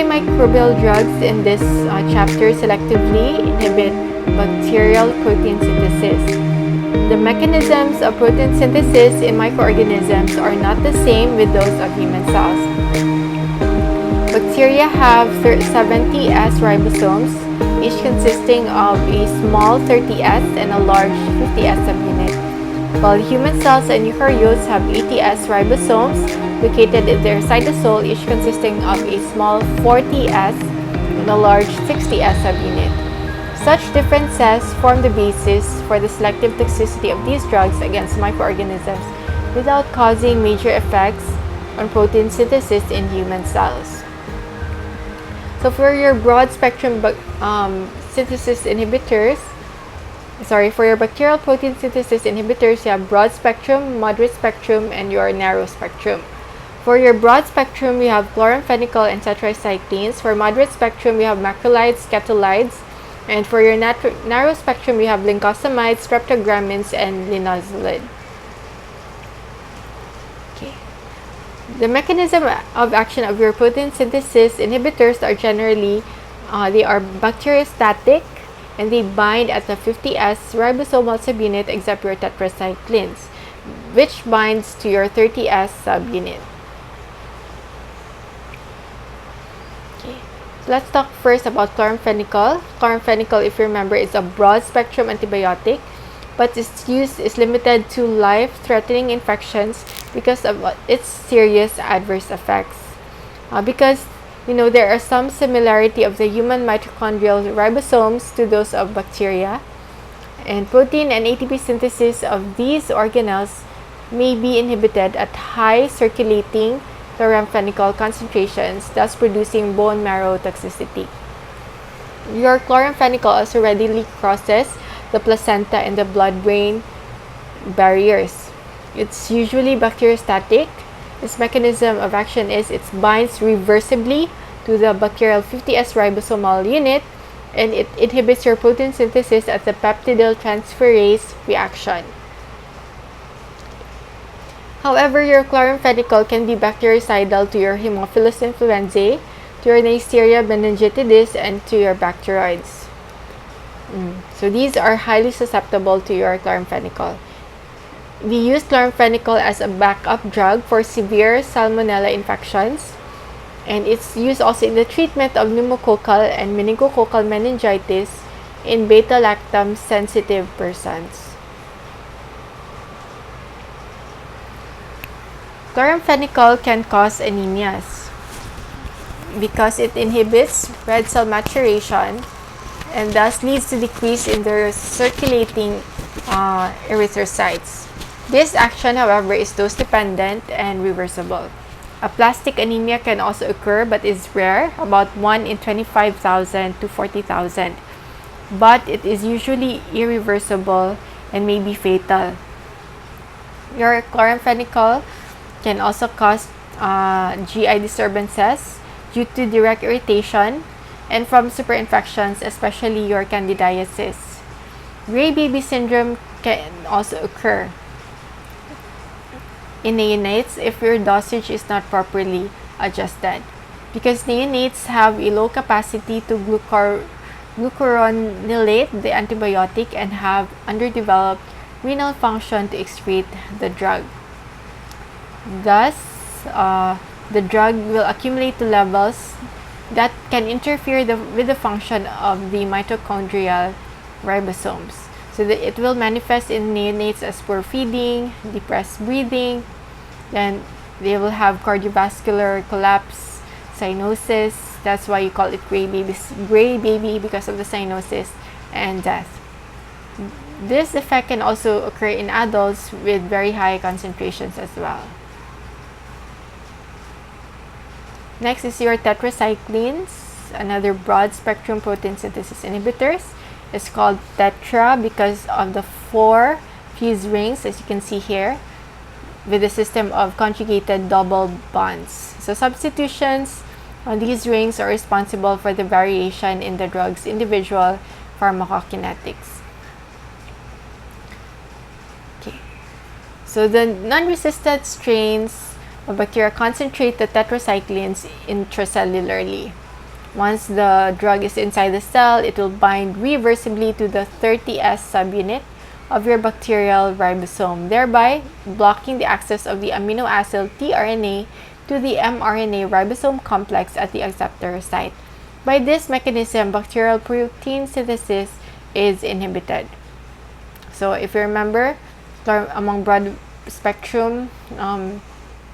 antimicrobial drugs in this chapter selectively inhibit bacterial protein synthesis. The mechanisms of protein synthesis in microorganisms are not the same with those of human cells. Bacteria have 70S ribosomes, each consisting of a small 30S and a large 50S subunit, while human cells and eukaryotes have 80S ribosomes located in their cytosol, each consisting of a small 40S and a large 60S subunit. Such differences form the basis for the selective toxicity of these drugs against microorganisms without causing major effects on protein synthesis in human cells. So for your broad spectrum synthesis inhibitors, for your bacterial protein synthesis inhibitors, you have broad spectrum, moderate spectrum, and your narrow spectrum. For your broad spectrum, we have chloramphenicol and tetracyclines. For moderate spectrum, we have macrolides, scatolides. And for your narrow spectrum, we have lincosamides, streptogramins, and linezolid. Okay. The mechanism of action of your protein synthesis inhibitors are generally, they are bacteriostatic, and they bind at the 50S ribosomal subunit except your tetracyclines, which binds to your 30S subunit. Okay. So let's talk first about chloramphenicol. Chloramphenicol, if you remember, is a broad-spectrum antibiotic, but its use is limited to life-threatening infections because of its serious adverse effects. Because there are some similarity of the human mitochondrial ribosomes to those of bacteria, and protein and ATP synthesis of these organelles may be inhibited at high circulating chloramphenicol concentrations, thus producing bone marrow toxicity. Your chloramphenicol also readily crosses the placenta and the blood-brain barriers. It's usually bacteriostatic. Its mechanism of action is it binds reversibly to the bacterial 50S ribosomal unit, and it inhibits your protein synthesis at the peptidyl transferase reaction. However, your chloramphenicol can be bactericidal to your Haemophilus influenzae, to your Neisseria meningitidis, and to your bacteroids. So these are highly susceptible to your chloramphenicol. We use chloramphenicol as a backup drug for severe salmonella infections, and it's used also in the treatment of pneumococcal and meningococcal meningitis in beta-lactam sensitive persons. Chloramphenicol can cause anemias because it inhibits red cell maturation and thus leads to decrease in the circulating erythrocytes. This action, however, is dose-dependent and reversible. Aplastic anemia can also occur but is rare, about 1 in 25,000 to 40,000. But it is usually irreversible and may be fatal. Your chloramphenicol can also cause GI disturbances due to direct irritation and from superinfections, especially your candidiasis. Gray baby syndrome can also occur in neonates if your dosage is not properly adjusted, because neonates have a low capacity to glucuronidate the antibiotic and have underdeveloped renal function to excrete the drug. Thus, the drug will accumulate to levels that can interfere with the function of the mitochondrial ribosomes. So that it will manifest in neonates as poor feeding, depressed breathing, then they will have cardiovascular collapse, cyanosis. That's why you call it gray baby because of the cyanosis, and death. This effect can also occur in adults with very high concentrations as well. Next is your tetracyclines, another broad spectrum protein synthesis inhibitors. It's called tetra because of the 4 fused rings, as you can see here, with a system of conjugated double bonds. So substitutions on these rings are responsible for the variation in the drug's individual pharmacokinetics. Okay. So the non-resistant strains of bacteria concentrate the tetracyclines intracellularly. Once the drug is inside the cell, it will bind reversibly to the 30S subunit of your bacterial ribosome, thereby blocking the access of the amino acid tRNA to the mRNA ribosome complex at the acceptor site. By this mechanism, bacterial protein synthesis is inhibited. So if you remember, among broad spectrum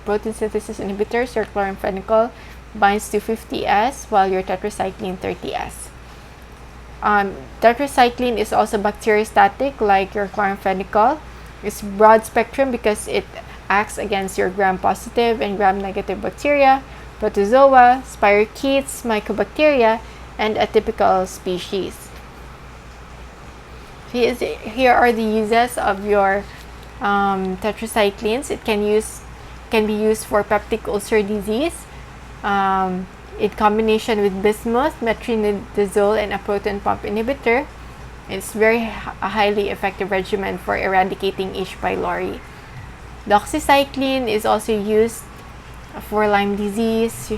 protein synthesis inhibitors, your chloramphenicol binds to 50S while your tetracycline 30S. Tetracycline is also bacteriostatic like your chloramphenicol. It's broad spectrum because it acts against your gram-positive and gram-negative bacteria, protozoa, spirochetes, mycobacteria, and atypical species. Here are the uses of your tetracyclines. It can be used for peptic ulcer disease in combination with bismuth, metronidazole, and a proton pump inhibitor. It's a highly effective regimen for eradicating H. pylori. Doxycycline is also used for Lyme disease.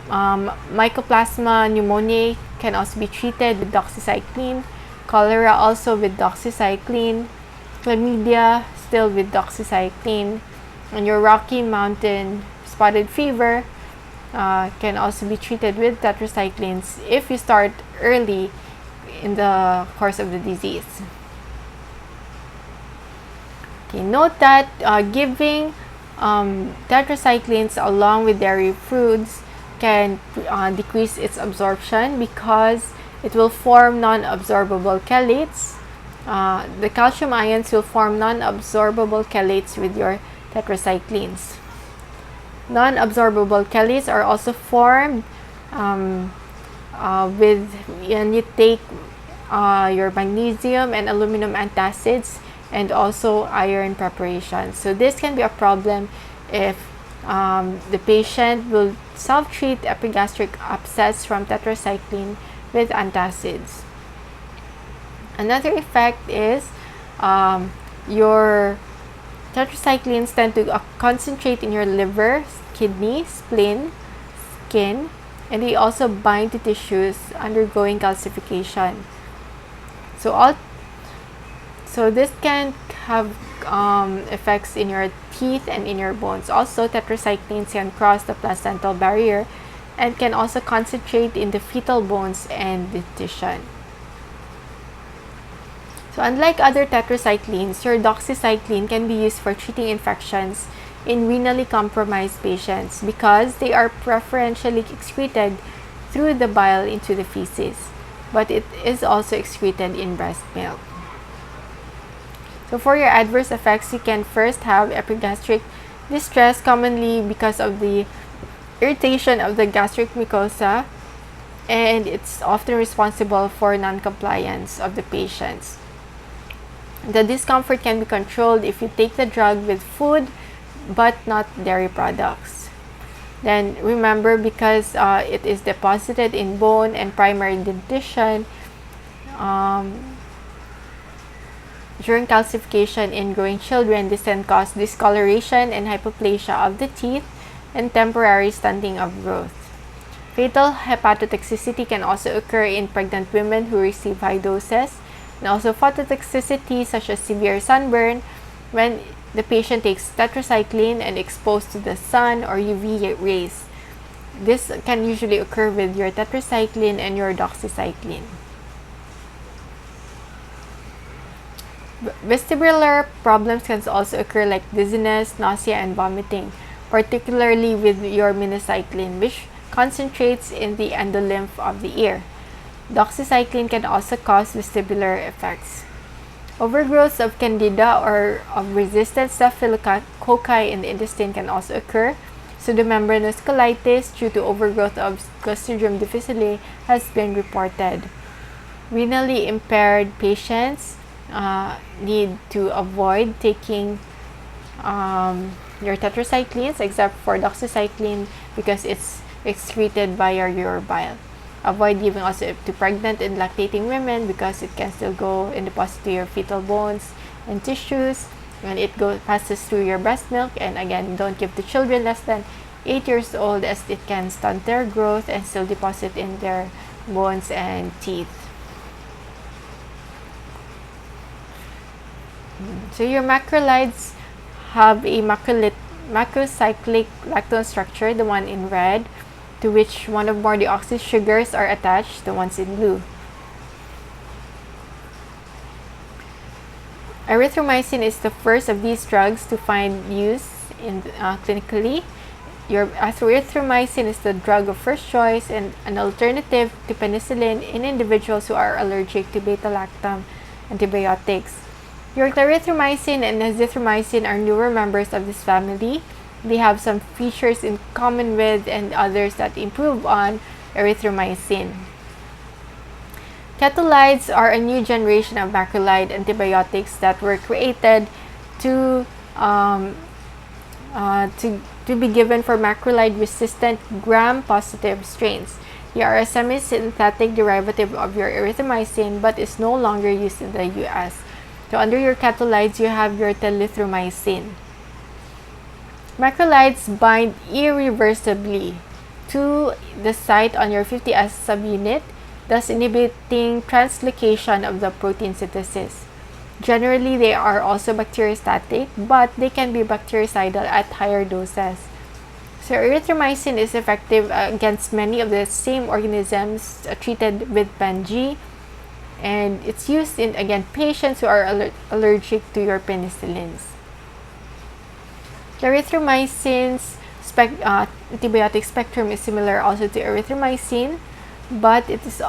Mycoplasma pneumoniae can also be treated with doxycycline. Cholera also with doxycycline. Chlamydia still with doxycycline. And your Rocky Mountain spotted fever can also be treated with tetracyclines if you start early in the course of the disease. Okay, note that giving tetracyclines along with dairy foods can decrease its absorption because it will form non-absorbable chelates. The calcium ions will form non-absorbable chelates with your tetracyclines. Non-absorbable chelates are also formed when you take your magnesium and aluminum antacids and also iron preparation. So this can be a problem if the patient will self-treat epigastric abscess from tetracycline with antacids. Another effect is your tetracyclines tend to concentrate in your liver, kidney, spleen, skin, and they also bind to tissues undergoing calcification. So this can have effects in your teeth and in your bones. Also, tetracyclines can cross the placental barrier and can also concentrate in the fetal bones and dentition. So unlike other tetracyclines, your doxycycline can be used for treating infections in renally compromised patients because they are preferentially excreted through the bile into the feces, but it is also excreted in breast milk. So for your adverse effects, you can first have epigastric distress, commonly because of the irritation of the gastric mucosa, and it's often responsible for non-compliance of the patients. The discomfort can be controlled if you take the drug with food but not dairy products. Then remember, because it is deposited in bone and primary dentition, during calcification in growing children, this can cause discoloration and hypoplasia of the teeth and temporary stunting of growth. Fatal hepatotoxicity can also occur in pregnant women who receive high doses, and also phototoxicity such as severe sunburn when the patient takes tetracycline and exposed to the sun or UV rays. This can usually occur with your tetracycline and your doxycycline. Vestibular problems can also occur like dizziness, nausea, and vomiting, particularly with your minocycline, which concentrates in the endolymph of the ear. Doxycycline can also cause vestibular effects. Overgrowth of candida or of resistant staphylococci in the intestine can also occur. Pseudomembranous colitis due to overgrowth of Clostridium difficile has been reported. Renally impaired patients need to avoid taking your tetracyclines except for doxycycline because it's excreted via your bile. Avoid giving also to pregnant and lactating women because it can still go and deposit to your fetal bones and tissues, and it passes through your breast milk. And again, don't give to children less than 8 years old, as it can stunt their growth and still deposit in their bones and teeth. So your macrolides have a macrocyclic lactone structure, the one in red, to which one or more deoxy sugars are attached, the ones in blue. Erythromycin is the first of these drugs to find use clinically. Your erythromycin is the drug of first choice and an alternative to penicillin in individuals who are allergic to beta-lactam antibiotics. Your clarithromycin and azithromycin are newer members of this family. They have some features in common with and others that improve on erythromycin. Ketolides are a new generation of macrolide antibiotics that were created to be given for macrolide-resistant gram-positive strains. They are a semi-synthetic derivative of your erythromycin but is no longer used in the US. So under your ketolides, you have your telithromycin. Macrolides bind irreversibly to the site on your 50S subunit, thus inhibiting translocation of the protein synthesis. Generally, they are also bacteriostatic, but they can be bactericidal at higher doses. So erythromycin is effective against many of the same organisms treated with PenG, and it's used in, again, patients who are allergic to your penicillins. Erythromycin's antibiotic spectrum is similar also to erythromycin, but it is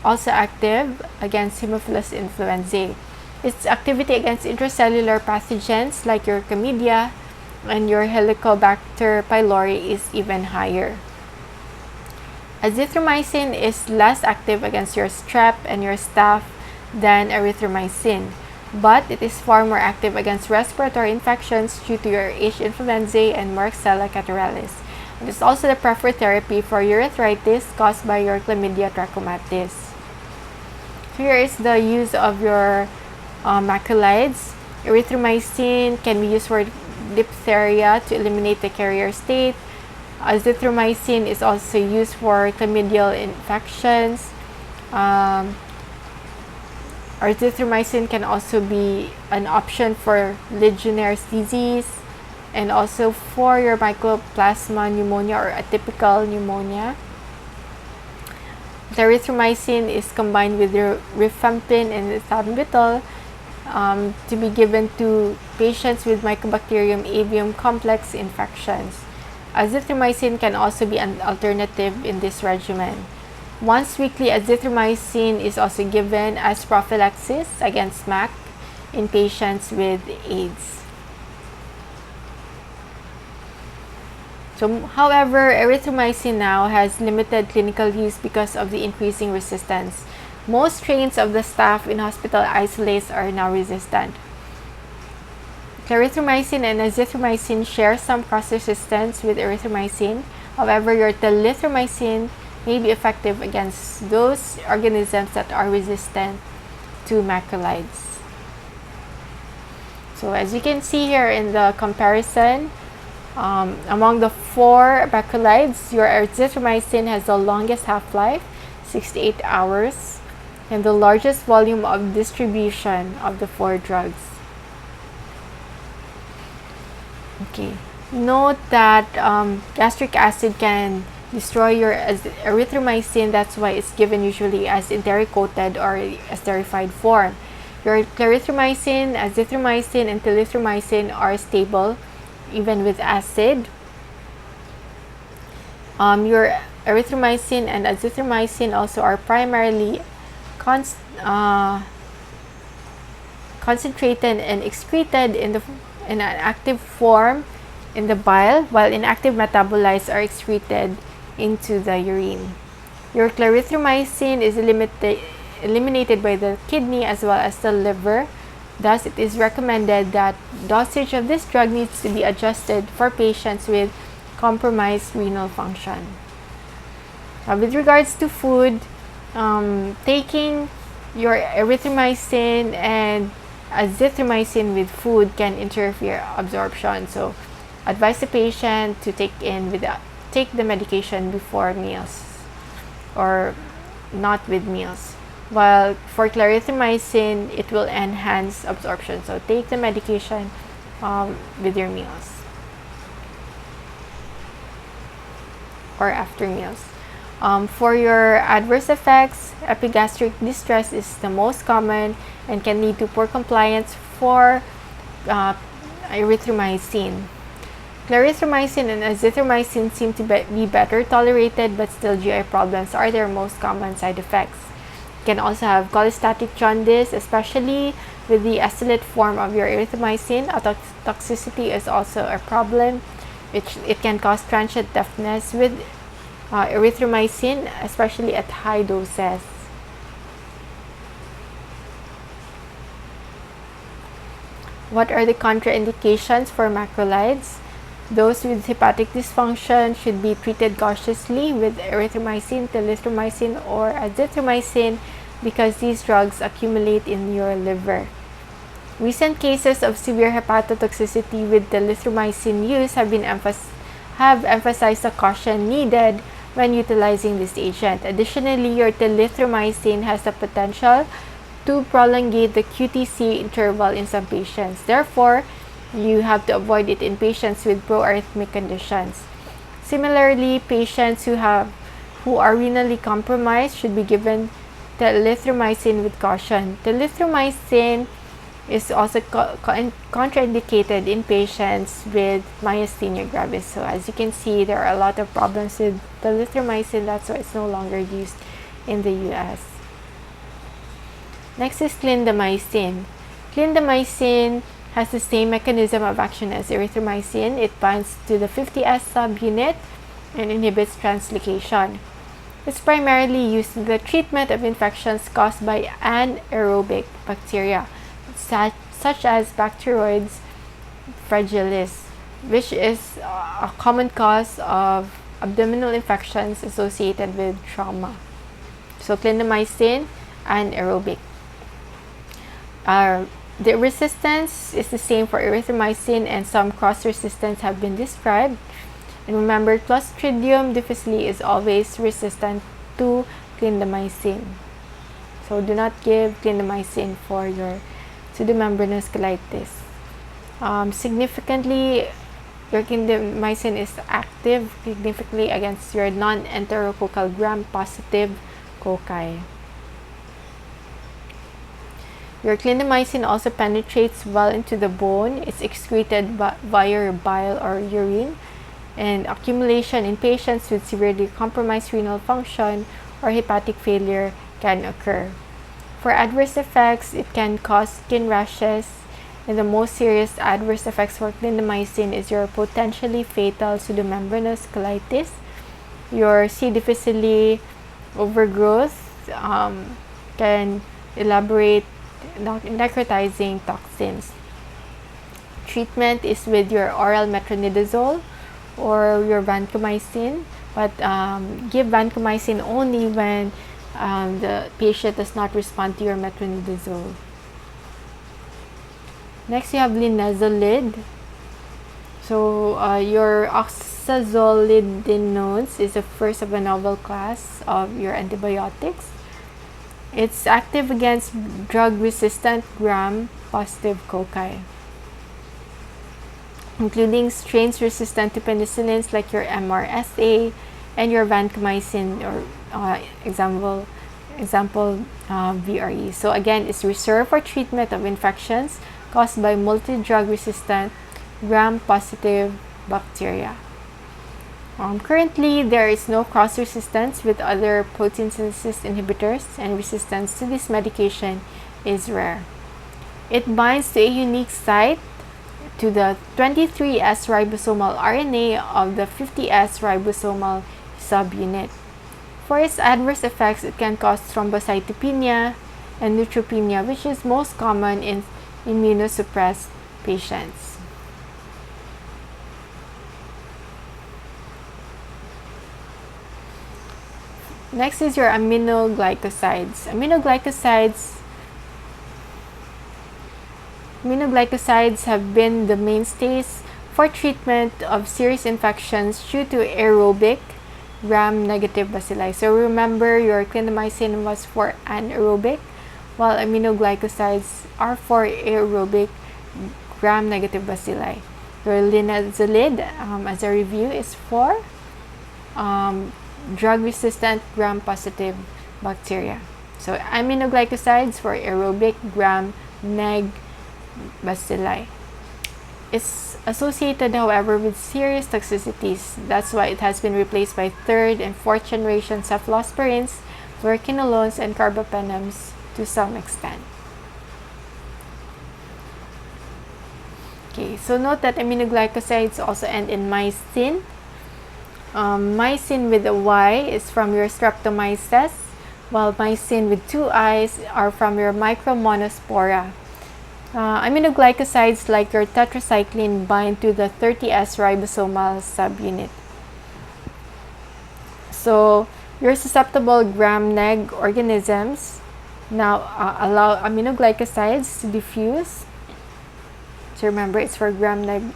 also active against Haemophilus influenzae. Its activity against intracellular pathogens like your chlamydia and your Helicobacter pylori is even higher. Azithromycin is less active against your strep and your staph than erythromycin, but it is far more active against respiratory infections due to your H. influenzae and Moraxella catarrhalis. It is also the preferred therapy for urethritis caused by your Chlamydia trachomatis. Here is the use of your macrolides. Erythromycin can be used for diphtheria to eliminate the carrier state. Azithromycin is also used for chlamydial infections. Azithromycin can also be an option for Legionnaire's disease and also for your mycoplasma pneumonia or atypical pneumonia. The erythromycin is combined with rifampin and ethambutol to be given to patients with Mycobacterium avium complex infections. Azithromycin can also be an alternative in this regimen. Once weekly, azithromycin is also given as prophylaxis against MAC in patients with AIDS. So, however, erythromycin now has limited clinical use because of the increasing resistance. Most strains of the staph in hospital isolates are now resistant. Clarithromycin and azithromycin share some cross-resistance with erythromycin. However, your telithromycin may be effective against those organisms that are resistant to macrolides. So as you can see here in the comparison, among the 4 macrolides, your azithromycin has the longest half-life, 68 hours, and the largest volume of distribution of the 4 drugs. Okay, note that gastric acid can destroy your erythromycin. That's why it's given usually as enteric-coated or esterified form. Your clarithromycin, azithromycin, and telithromycin are stable even with acid. Your erythromycin and azithromycin also are primarily concentrated and excreted in an active form in the bile, while inactive metabolites are excreted into the urine. Your clarithromycin is eliminated by the kidney as well as the liver. Thus, it is recommended that dosage of this drug needs to be adjusted for patients with compromised renal function. With regards to food, taking your erythromycin and azithromycin with food can interfere absorption. So, advise the patient to take the medication before meals or not with meals. While for clarithromycin, it will enhance absorption. So take the medication with your meals or after meals. For your adverse effects, epigastric distress is the most common and can lead to poor compliance for erythromycin. Clarithromycin and azithromycin seem to be better tolerated, but still GI problems are their most common side effects. You can also have cholestatic jaundice, especially with the acetylate form of your erythromycin. Toxicity is also a problem. It can cause transient deafness with erythromycin, especially at high doses. What are the contraindications for macrolides? Those with hepatic dysfunction should be treated cautiously with erythromycin, telithromycin, or azithromycin because these drugs accumulate in your liver. Recent cases of severe hepatotoxicity with telithromycin use have emphasized the caution needed when utilizing this agent. Additionally, your telithromycin has the potential to prolongate the QTc interval in some patients. Therefore, you have to avoid it in patients with proarrhythmic conditions. Similarly, patients who are renally compromised should be given telithromycin with caution. Telithromycin is also contraindicated in patients with myasthenia gravis. So as you can see, there are a lot of problems with telithromycin. That's why it's no longer used in the US. Next is clindamycin. Clindamycin has the same mechanism of action as erythromycin. It binds to the 50S subunit and inhibits translocation. It's primarily used in the treatment of infections caused by anaerobic bacteria, such as Bacteroides fragilis, which is a common cause of abdominal infections associated with trauma. So clindamycin, anaerobic. The resistance is the same for erythromycin, and some cross-resistance have been described. And remember, Clostridium difficile is always resistant to clindamycin. So do not give clindamycin for your pseudomembranous colitis. Significantly, your clindamycin is active significantly against your non-enterococcal gram-positive cocci. Your clindamycin also penetrates well into the bone. It's excreted via your bile or urine, and accumulation in patients with severely compromised renal function or hepatic failure can occur. For adverse effects, it can cause skin rashes, and the most serious adverse effects for clindamycin is your potentially fatal pseudomembranous colitis, your C. difficile overgrowth can elaborate necrotizing toxins. Treatment is with your oral metronidazole or your vancomycin, but give vancomycin only when the patient does not respond to your metronidazole. Next, you have linezolid. So your oxazolidinones is the first of a novel class of your antibiotics. It's active against drug-resistant gram-positive cocci, including strains resistant to penicillins like your MRSA and your vancomycin, or example VRE. So again, it's reserved for treatment of infections caused by multi-drug-resistant gram-positive bacteria. Currently, there is no cross-resistance with other protein synthesis inhibitors, and resistance to this medication is rare. It binds to a unique site to the 23S ribosomal RNA of the 50S ribosomal subunit. For its adverse effects, it can cause thrombocytopenia and neutropenia, which is most common in immunosuppressed patients. Next is your aminoglycosides. Aminoglycosides have been the mainstays for treatment of serious infections due to aerobic gram-negative bacilli. So remember, your clindamycin was for anaerobic, while aminoglycosides are for aerobic gram-negative bacilli. Your linezolid, as a review, is for drug-resistant gram-positive bacteria. So aminoglycosides for aerobic gram-neg bacilli. It's associated, however, with serious toxicities. That's why it has been replaced by third and fourth generation cephalosporins, fluoroquinolones, and carbapenems to some extent. Okay, so note that aminoglycosides also end in mycin. Mycin with a Y is from your Streptomyces, while mycin with two I's are from your Micromonospora. Aminoglycosides like your tetracycline bind to the 30S ribosomal subunit. So your susceptible gram-neg organisms now allow aminoglycosides to diffuse. So remember, it's for gram-neg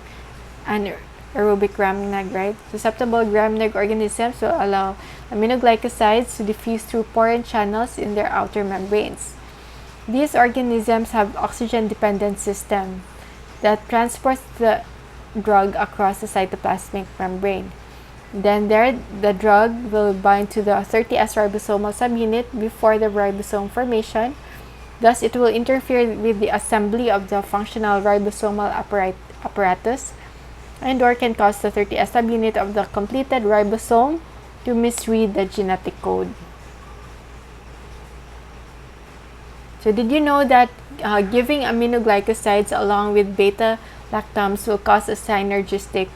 and aerobic gram-neg, right? Susceptible gram-neg organisms will allow aminoglycosides to diffuse through porine channels in their outer membranes. These organisms have oxygen-dependent system that transports the drug across the cytoplasmic membrane. Then the drug will bind to the 30S ribosomal subunit before the ribosome formation. Thus, it will interfere with the assembly of the functional ribosomal apparatus and/or can cause the 30S subunit of the completed ribosome to misread the genetic code. So did you know that giving aminoglycosides along with beta-lactams will cause a synergistic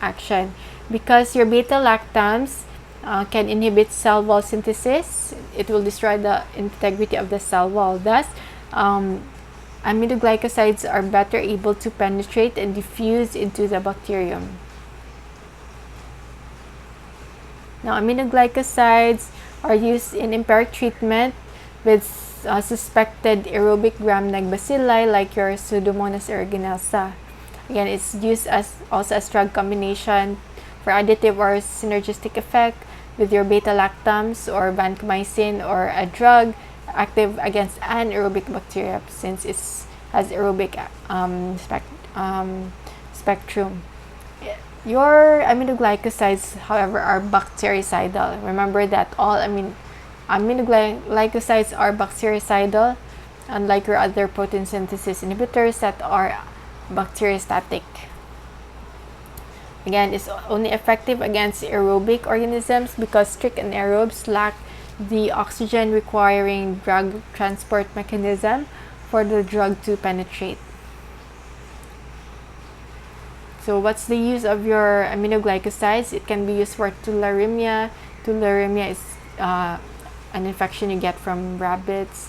action? Because your beta-lactams can inhibit cell wall synthesis, it will destroy the integrity of the cell wall. Thus, aminoglycosides are better able to penetrate and diffuse into the bacterium. Now, aminoglycosides are used in empiric treatment with suspected aerobic gram-neg bacilli like your Pseudomonas aeruginosa. Again, it's used also as drug combination for additive or synergistic effect with your beta-lactams or vancomycin, or a drug active against anaerobic bacteria since it has aerobic spectrum. Your aminoglycosides, however, are bactericidal. Remember that all aminoglycosides are bactericidal, unlike your other protein synthesis inhibitors that are bacteriostatic. Again, it's only effective against aerobic organisms because strict anaerobes lack the oxygen requiring drug transport mechanism for the drug to penetrate. So what's the use of your aminoglycosides? It can be used for tularemia. Tularemia is an infection you get from rabbits.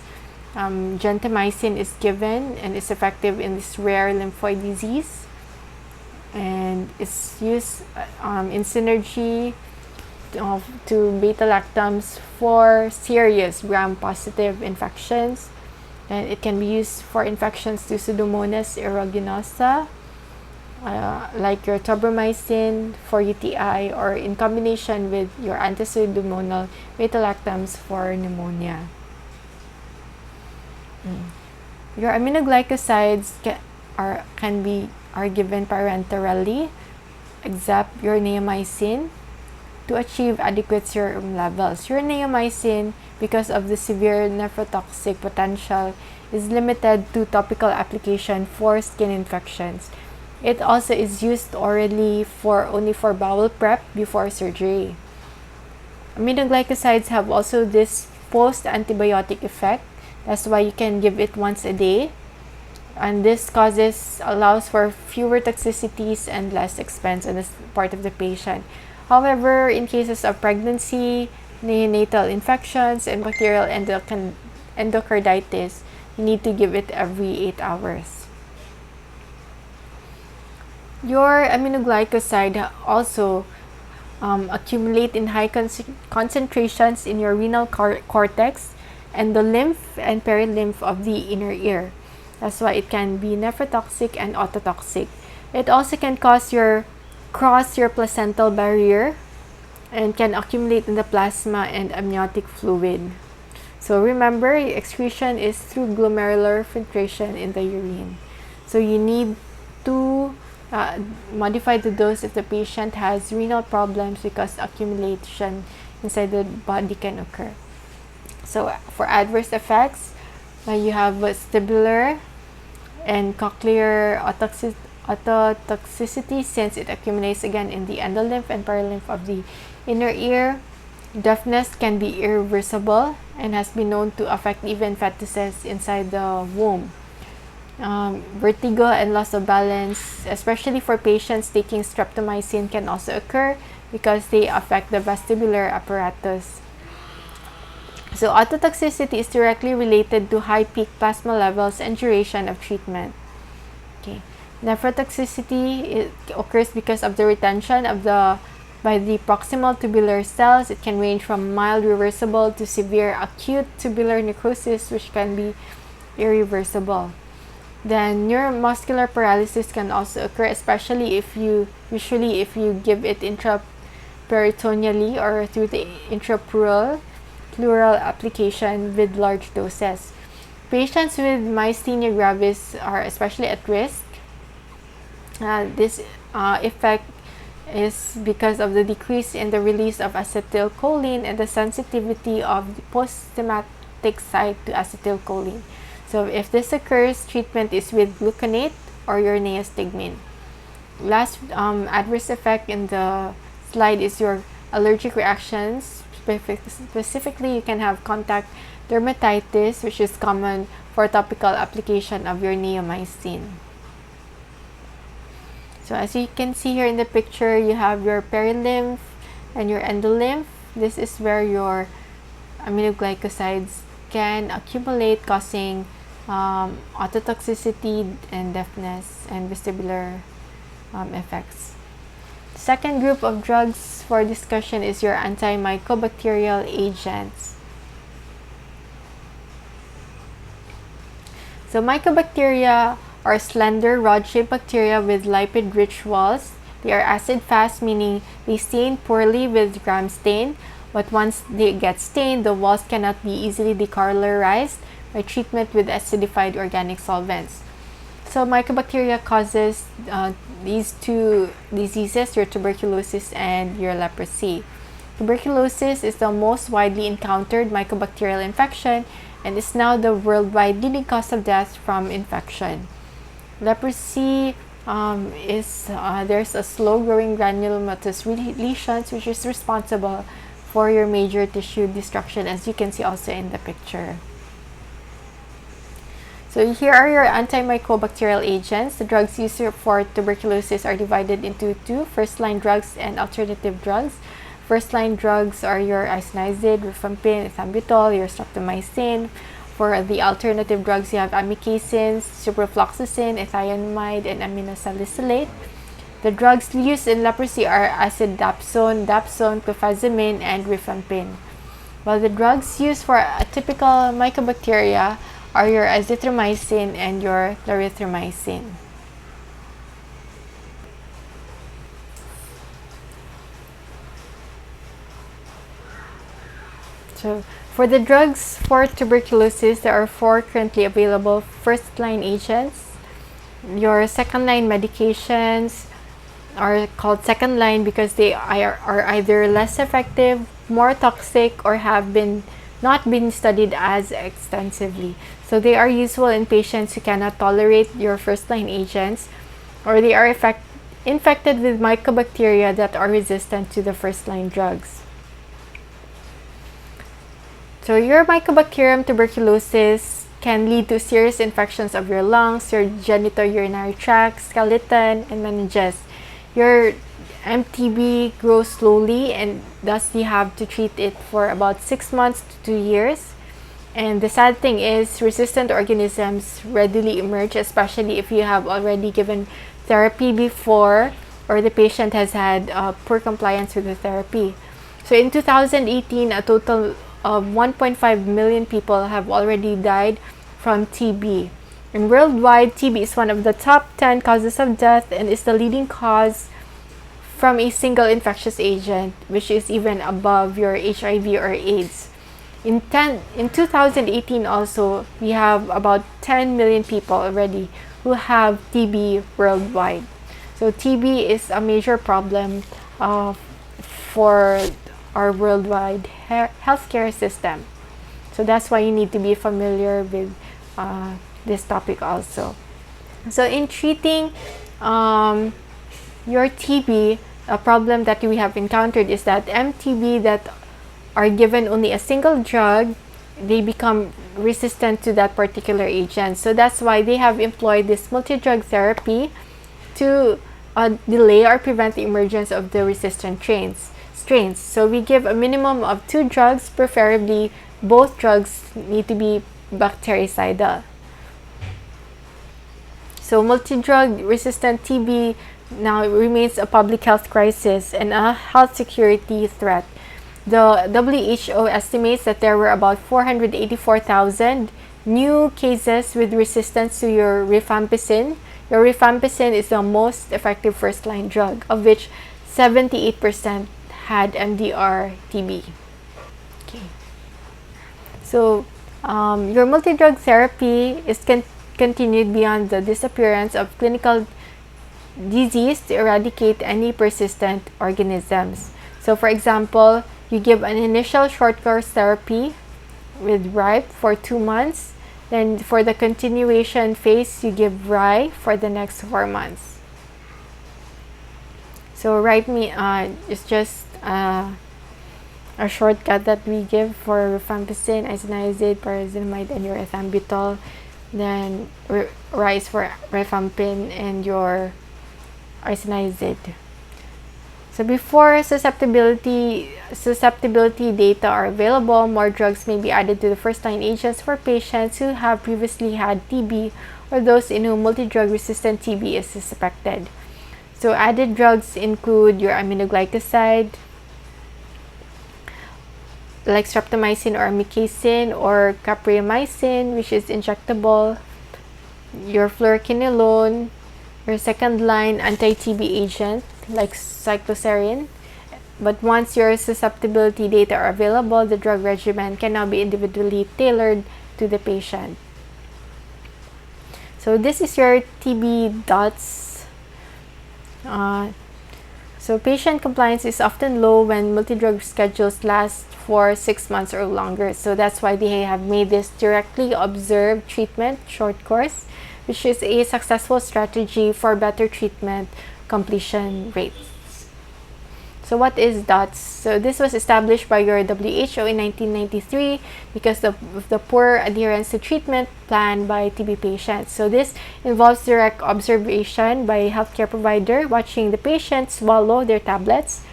Gentamicin is given and is effective in this rare lymphoid disease. And it's used in synergy to beta-lactams for serious gram-positive infections. And it can be used for infections to Pseudomonas aeruginosa, like your tobramycin for UTI, or in combination with your anti-pseudomonal beta-lactams for pneumonia. Your aminoglycosides are given parenterally, except your neomycin, to achieve adequate serum levels. Your neomycin, because of the severe nephrotoxic potential, is limited to topical application for skin infections. It also is used orally only for bowel prep before surgery. Aminoglycosides have also this post-antibiotic effect. That's why you can give it once a day. And this allows for fewer toxicities and less expense on the part of the patient. However, in cases of pregnancy, neonatal infections, and bacterial endocarditis, you need to give it every 8 hours. Your aminoglycoside also accumulate in high concentrations in your renal cortex and the lymph and perilymph of the inner ear. That's why it can be nephrotoxic and ototoxic. It also can cross your placental barrier and can accumulate in the plasma and amniotic fluid. So remember, excretion is through glomerular filtration in the urine. So you need to modify the dose if the patient has renal problems, because accumulation inside the body can occur. So for adverse effects, you have vestibular and cochlear ototoxicity, since it accumulates again in the endolymph and perilymph of the inner ear. Deafness can be irreversible and has been known to affect even fetuses inside the womb. Vertigo and loss of balance, especially for patients taking streptomycin, can also occur because they affect the vestibular apparatus. So ototoxicity is directly related to high peak plasma levels and duration of treatment. Okay. Nephrotoxicity occurs because of the retention of by the proximal tubular cells. It can range from mild reversible to severe acute tubular necrosis, which can be irreversible. Then neuromuscular paralysis can also occur, especially if you give it intraperitoneally or through the intrapleural application with large doses. Patients with myasthenia gravis are especially at risk. This effect is because of the decrease in the release of acetylcholine and the sensitivity of the postsynaptic site to acetylcholine. So if this occurs, treatment is with gluconate or ureneostigmine. Last adverse effect in the slide is your allergic reactions. Specifically, you can have contact dermatitis, which is common for topical application of your neomycin. So as you can see here in the picture, you have your perilymph and your endolymph. This is where your aminoglycosides can accumulate, causing ototoxicity and deafness and vestibular effects. Second group of drugs for discussion is your antimycobacterial agents. So mycobacteria are slender, rod-shaped bacteria with lipid-rich walls. They are acid-fast, meaning they stain poorly with gram stain, but once they get stained, the walls cannot be easily decolorized by treatment with acidified organic solvents. So mycobacteria causes these two diseases, your tuberculosis and your leprosy. Tuberculosis is the most widely encountered mycobacterial infection and is now the worldwide leading cause of death from infection. Leprosy there's a slow-growing granulomatous lesions, which is responsible for your major tissue destruction, as you can see also in the picture. So here are your antimycobacterial agents. The drugs used for tuberculosis are divided into two: first-line drugs and alternative drugs. First-line drugs are your isoniazid, rifampin, ethambutol, your streptomycin. For the alternative drugs, you have amikacins, ciprofloxacin, ethionamide, and aminosalicylate. The drugs used in leprosy are acidapsone, dapsone, clofazimine, and rifampin. While the drugs used for atypical mycobacteria are your azithromycin and your clarithromycin. So for the drugs for tuberculosis, there are 4 currently available first-line agents. Your second-line medications are called second-line because they are either less effective, more toxic, or have not been studied as extensively. So they are useful in patients who cannot tolerate your first-line agents, or they are infected with mycobacteria that are resistant to the first-line drugs. So your Mycobacterium tuberculosis can lead to serious infections of your lungs, your genitourinary tract, skeleton, and meninges. Your MTB grows slowly, and thus you have to treat it for about 6 months to 2 years. And the sad thing is, resistant organisms readily emerge, especially if you have already given therapy before or the patient has had poor compliance with the therapy. So in 2018, a total of 1.5 million people have already died from TB. And worldwide, TB is one of the top 10 causes of death and is the leading cause from a single infectious agent, which is even above your HIV or AIDS. In 2018 also, we have about 10 million people already who have TB worldwide. So TB is a major problem for our worldwide healthcare system. So that's why you need to be familiar with this topic also. So in treating your TB, a problem that we have encountered is that MTB that are given only a single drug, they become resistant to that particular agent. So that's why they have employed this multi-drug therapy to delay or prevent the emergence of the resistant strains. So we give a minimum of 2 drugs, preferably both drugs need to be bactericidal. So multi-drug resistant TB now remains a public health crisis and a health security threat. The WHO estimates that there were about 484,000 new cases with resistance to your rifampicin. Your rifampicin is the most effective first-line drug, of which 78% had MDR TB. Okay. So your multi-drug therapy is continued beyond the disappearance of clinical disease to eradicate any persistent organisms. So for example, you give an initial short course therapy with RIPE for 2 months. Then for the continuation phase, you give RI for the next 4 months. So RIPE is just a shortcut that we give for rifampicin, isoniazid, pyrazinamide, and your ethambutol. Then RI is for rifampin and your isoniazid. So before susceptibility data are available, more drugs may be added to the first-line agents for patients who have previously had TB or those in whom multi-drug resistant TB is suspected. So added drugs include your aminoglycoside, like streptomycin or amikacin, or capreamycin, which is injectable, your fluoroquinolone, your second-line anti-TB agent, like cycloserine. But once your susceptibility data are available, the drug regimen can now be individually tailored to the patient. So this is your TB dots. So patient compliance is often low when multi-drug schedules last for 6 months or longer. So that's why they have made this directly observed treatment short course, which is a successful strategy for better treatment completion rates. So what is DOTS? So this was established by your WHO in 1993 because of the poor adherence to treatment plan by TB patients. So this involves direct observation by a healthcare provider watching the patient swallow their tablets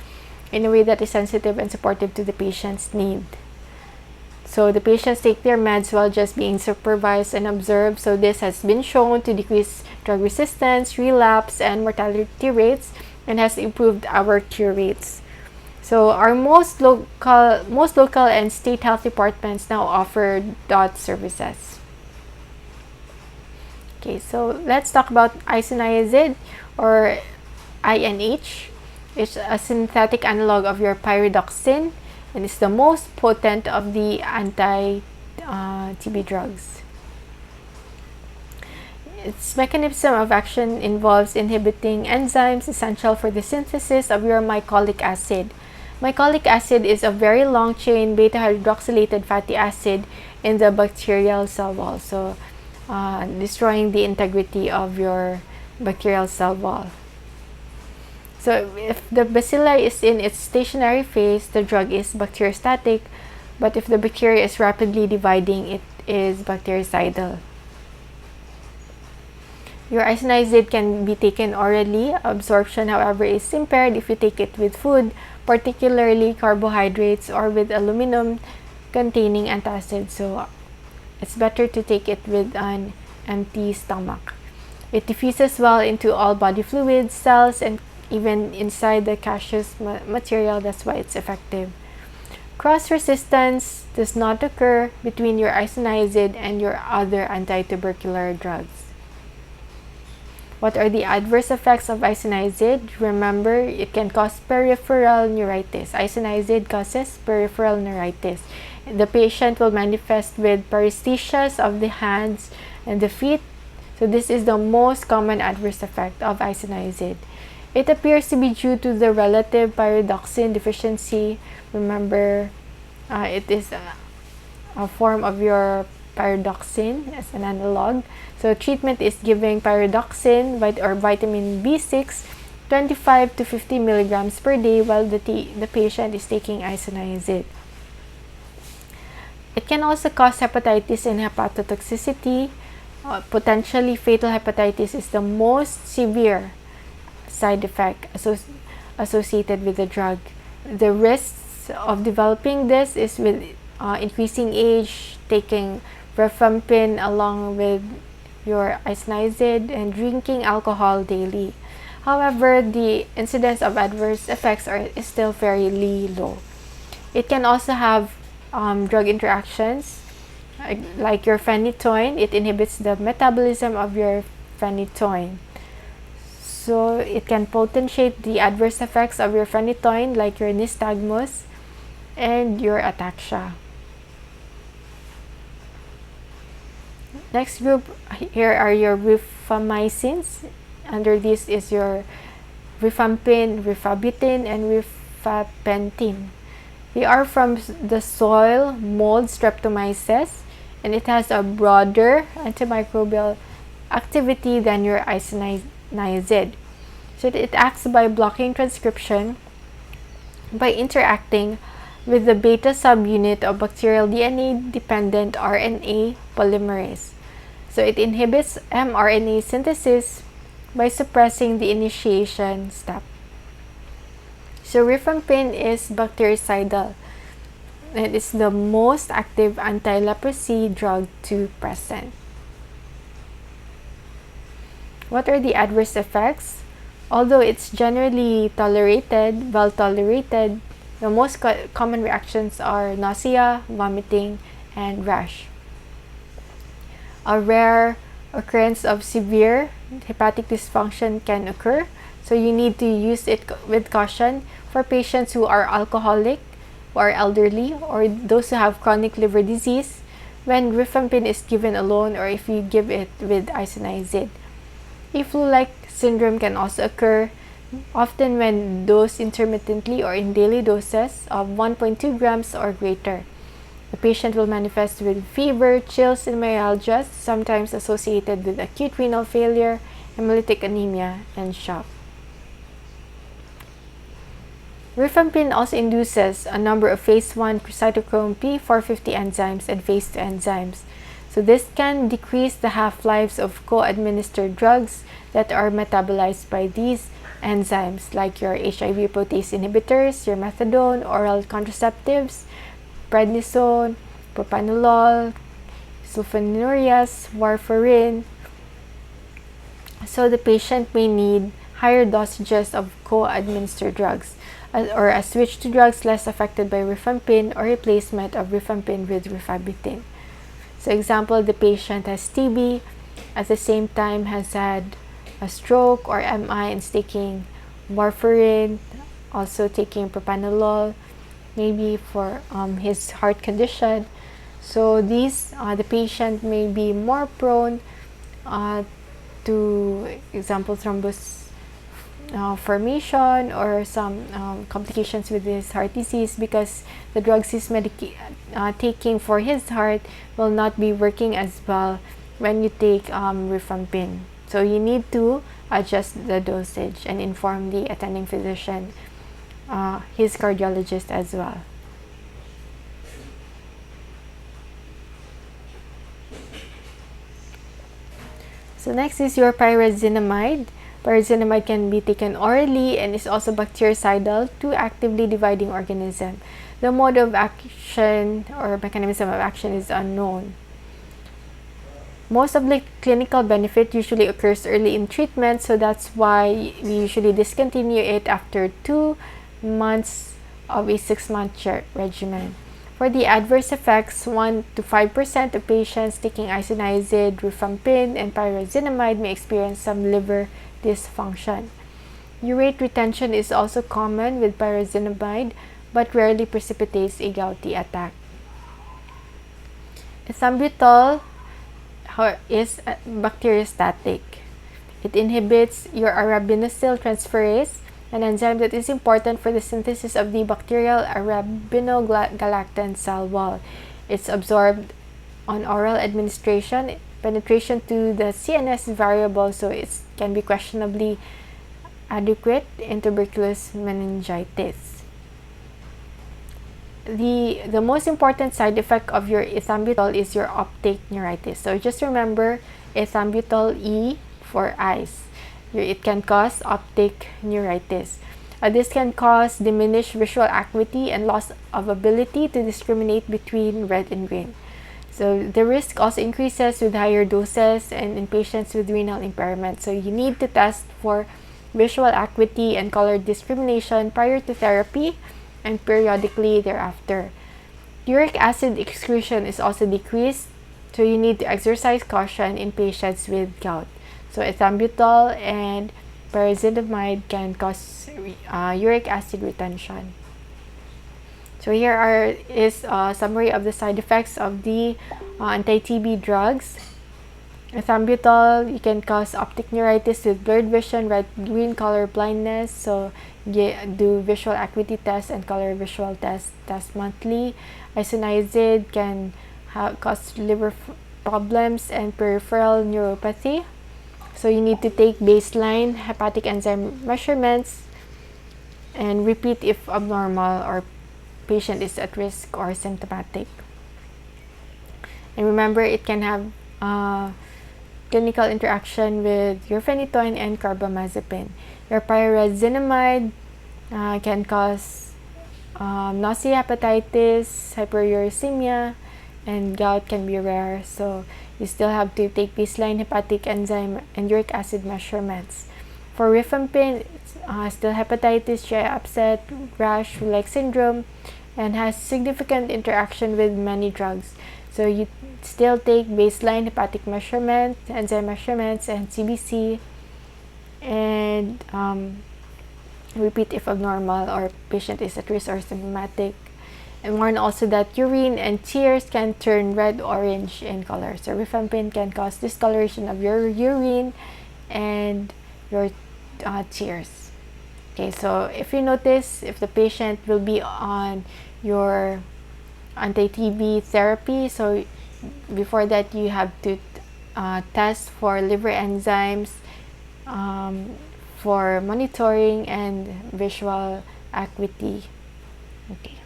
in a way that is sensitive and supportive to the patient's need. So the patients take their meds while just being supervised and observed. So this has been shown to decrease drug resistance, relapse, and mortality rates, and has improved our cure rates. So our most local and state health departments now offer DOT services. Okay, so let's talk about isoniazid or INH. It's a synthetic analog of your pyridoxine, and it's the most potent of the anti-TB drugs. Its mechanism of action involves inhibiting enzymes essential for the synthesis of your mycolic acid. Mycolic acid is a very long-chain beta-hydroxylated fatty acid in the bacterial cell wall, so destroying the integrity of your bacterial cell wall. So if the bacilli is in its stationary phase, the drug is bacteriostatic, but if the bacteria is rapidly dividing, it is bactericidal. Your isoniazid can be taken orally. Absorption, however, is impaired if you take it with food, particularly carbohydrates, or with aluminum containing antacid. So it's better to take it with an empty stomach. It diffuses well into all body fluids, cells, and even inside the caseous material. That's why it's effective. Cross-resistance does not occur between your isoniazid and your other antitubercular drugs. What are the adverse effects of isoniazid? Remember, it can cause peripheral neuritis. Isoniazid causes peripheral neuritis. The patient will manifest with paresthesias of the hands and the feet. So this is the most common adverse effect of isoniazid. It appears to be due to the relative pyridoxine deficiency. Remember, it is a form of your pyridoxine as an analog. So treatment is giving pyridoxine or vitamin B6 25 to 50 milligrams per day while the patient is taking isoniazid. It can also cause hepatitis and hepatotoxicity. Potentially fatal hepatitis is the most severe side effect associated with the drug. The risks of developing this is with increasing age, taking rifampin along with your isoniazid, and drinking alcohol daily. However, the incidence of adverse effects is still fairly low. It can also have drug interactions like your phenytoin. It inhibits the metabolism of your phenytoin. So it can potentiate the adverse effects of your phenytoin like your nystagmus and your ataxia. Next group, here are your rifamycins. Under this is your rifampin, rifabutin, and rifapentin. They are from the soil mold Streptomyces, and it has a broader antimicrobial activity than your isoniazid. So it acts by blocking transcription by interacting with the beta subunit of bacterial DNA-dependent RNA polymerase. So it inhibits mRNA synthesis by suppressing the initiation step. So rifampin is bactericidal and it's the most active anti-leprosy drug to present. What are the adverse effects? Although it's generally well tolerated, the most common reactions are nausea, vomiting, and rash. A rare occurrence of severe hepatic dysfunction can occur, so you need to use it with caution for patients who are alcoholic, who are elderly, or those who have chronic liver disease when rifampin is given alone or if you give it with isoniazid. A flu-like syndrome can also occur, often when dosed intermittently or in daily doses of 1.2 grams or greater. The patient will manifest with fever, chills, and myalgias, sometimes associated with acute renal failure, hemolytic anemia, and shock. Rifampin also induces a number of phase 1 cytochrome P450 enzymes and phase 2 enzymes. So this can decrease the half-lives of co-administered drugs that are metabolized by these enzymes, like your HIV protease inhibitors, your methadone, oral contraceptives, prednisone, propranolol, sulfonylureas, warfarin. So the patient may need higher dosages of co-administered drugs or a switch to drugs less affected by rifampin or replacement of rifampin with rifabutin. So example, the patient has TB, at the same time has had a stroke or MI and is taking warfarin, also taking propranolol, maybe for his heart condition. So the patient may be more prone to, example, thrombus formation or some complications with his heart disease because the drugs he's taking for his heart will not be working as well when you take rifampin. So you need to adjust the dosage and inform the attending physician, his cardiologist as well. So next is your pyrazinamide. Pyrazinamide can be taken orally and is also bactericidal to actively dividing organism. The mode of action or mechanism of action is unknown. Most of the clinical benefit usually occurs early in treatment, so that's why we usually discontinue it after 2 months of a 6-month regimen. For the adverse effects, 1 to 5% of patients taking isoniazid, rifampin, and pyrazinamide may experience some liver dysfunction. Urate retention is also common with pyrazinamide, but rarely precipitates a gouty attack. Ethambutol is bacteriostatic. It inhibits your arabinosyl transferase, an enzyme that is important for the synthesis of the bacterial arabinogalactan cell wall. It's absorbed on oral administration. Penetration to the CNS is variable, so it can be questionably adequate in tuberculous meningitis. The most important side effect of your ethambutol is your optic neuritis. So just remember ethambutol E for eyes. It can cause optic neuritis. This can cause diminished visual acuity and loss of ability to discriminate between red and green. So the risk also increases with higher doses and in patients with renal impairment. So you need to test for visual acuity and color discrimination prior to therapy and periodically thereafter. Uric acid excretion is also decreased, so you need to exercise caution in patients with gout. So ethambutol and pyrazinamide can cause uric acid retention. So here is a summary of the side effects of the anti-TB drugs. Ethambutol, you can cause optic neuritis with blurred vision, red-green color blindness. So do visual acuity test and color visual test monthly. Isoniazid can cause liver problems and peripheral neuropathy. So you need to take baseline hepatic enzyme measurements and repeat if abnormal or patient is at risk or symptomatic. And remember, it can have clinical interaction with urfenitoin and carbamazepine. Your pyrazinamide can cause nausea, hepatitis, hyperuricemia, and gout can be rare. So you still have to take baseline hepatic enzyme and uric acid measurements. For rifampin, still hepatitis, GI upset, rash, flu-like syndrome, and has significant interaction with many drugs. So you still take baseline hepatic measurements, enzyme measurements, and CBC, and repeat if abnormal or patient is at risk or symptomatic. And warn also that urine and tears can turn red-orange in color. So rifampin can cause discoloration of your urine and your tears. Okay, so if you notice, if the patient will be on your anti-TB therapy, so before that you have to test for liver enzymes, for monitoring and visual acuity. Okay,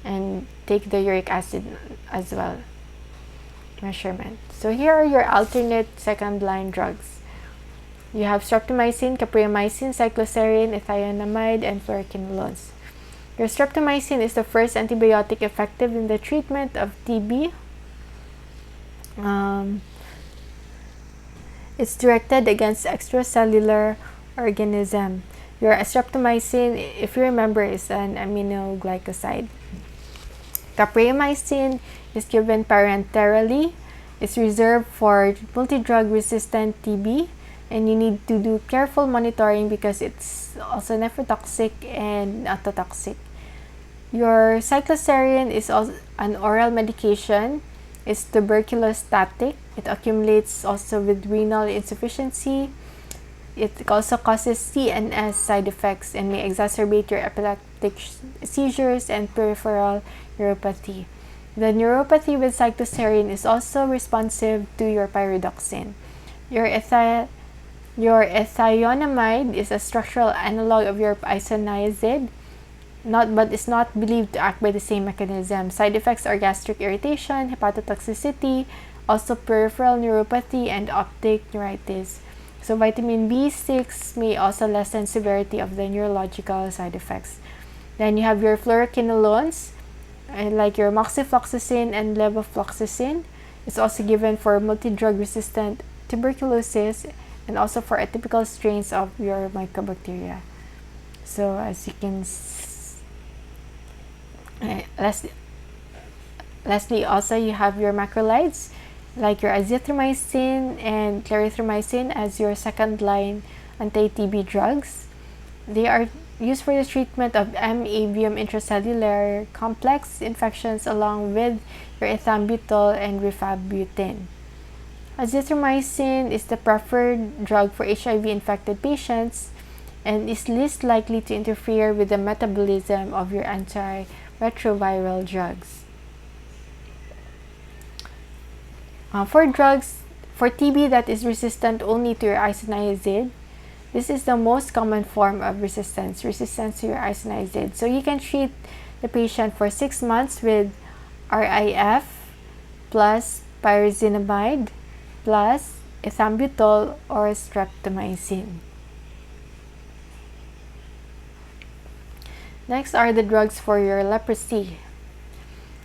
and take the uric acid as well measurement. So here are your alternate second line drugs. You have streptomycin, capreomycin, cycloserine, ethionamide, and fluoroquinolones. Your streptomycin is the first antibiotic effective in the treatment of TB. It's directed against extracellular organism. Your streptomycin, if you remember, is an aminoglycoside. Capreomycin is given parenterally. It's reserved for multi-drug resistant TB, and you need to do careful monitoring because it's also nephrotoxic and ototoxic. Your cycloserine is also an oral medication. It's tuberculostatic. It accumulates also with renal insufficiency. It also causes CNS side effects and may exacerbate your epileptic seizures and peripheral neuropathy. The neuropathy with cycloserine is also responsive to your pyridoxine. Your ethionamide is a structural analog of your isoniazid, but is not believed to act by the same mechanism. Side effects are gastric irritation, hepatotoxicity, also peripheral neuropathy, and optic neuritis. So vitamin B6 may also lessen severity of the neurological side effects. Then you have your fluoroquinolones, like your moxifloxacin and levofloxacin. It's also given for multi-drug resistant tuberculosis and also for atypical strains of your mycobacteria. So as you can Lastly, also you have your macrolides like your azithromycin and clarithromycin as your second line anti-TB drugs. They are used for the treatment of M. avium intracellular complex infections along with your ethambutol and rifabutin. Azithromycin is the preferred drug for HIV-infected patients and is least likely to interfere with the metabolism of your antiretroviral drugs. For drugs for TB that is resistant only to your isoniazid, this is the most common form of resistance to your isoniazid. So you can treat the patient for 6 months with RIF plus pyrazinamide plus ethambutol or streptomycin. Next are the drugs for your leprosy.